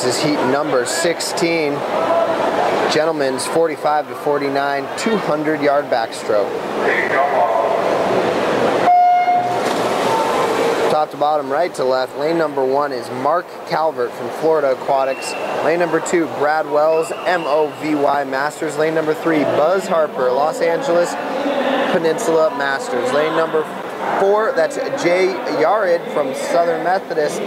This is heat number 16. Gentlemen's 45 to 49, 200-yard backstroke. Top to bottom, right to left. Lane number 1 is Mark Calvert from Florida Aquatics. Lane number 2, Brad Wells, MOVY Masters. Lane number 3, Buzz Harper, Los Angeles Peninsula Masters. Lane number 4, that's Jay Yared from Southern Methodist.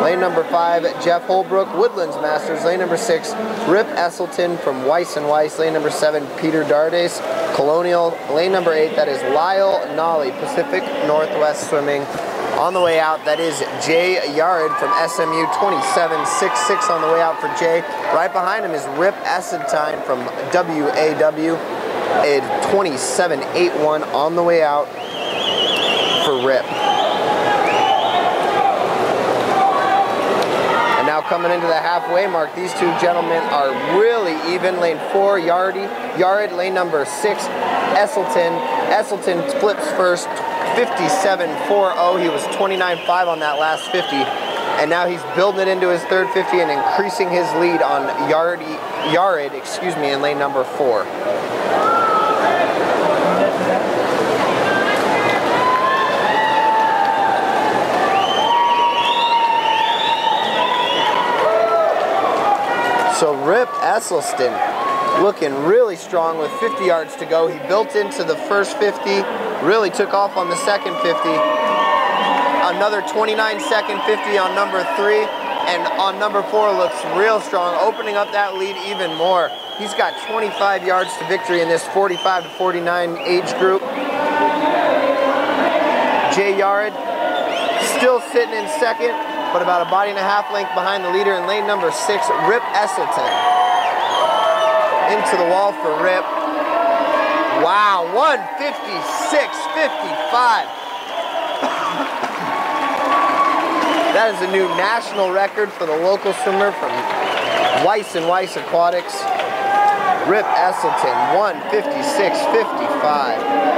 Lane number 5, Jeff Holbrook, Woodlands Masters. Lane number 6, Rip Esselstyn from Weiss & Weiss. Lane number 7, Peter Dardes, Colonial. Lane number 8, that is Lyle Nolly, Pacific Northwest Swimming. On the way out, that is Jay Yared from SMU, 27.66 on the way out for Jay. Right behind him is Rip Esselstyn from WAW, a 27.81 on the way out for Rip. And now coming into the halfway mark, these two gentlemen are really even. Lane 4, Yared, lane number 6, Esselstyn. Esselstyn flips first, 57.40. He was 29.5 on that last 50. And now he's building it into his third 50 and increasing his lead on Yared, excuse me, in lane number 4. So Rip Esselstyn looking really strong with 50 yards to go. He built into the first 50, really took off on the second 50. Another 29-second 50 on number 3, and on number 4 looks real strong, opening up that lead even more. He's got 25 yards to victory in this 45 to 49 age group. Jay Yared still sitting in second, but about a body and a half length behind the leader in lane number 6, Rip Esselstyn. Into the wall for Rip. Wow, 156.55. That is a new national record for the local swimmer from Weiss & Weiss Aquatics. Rip Esselstyn, 156.55.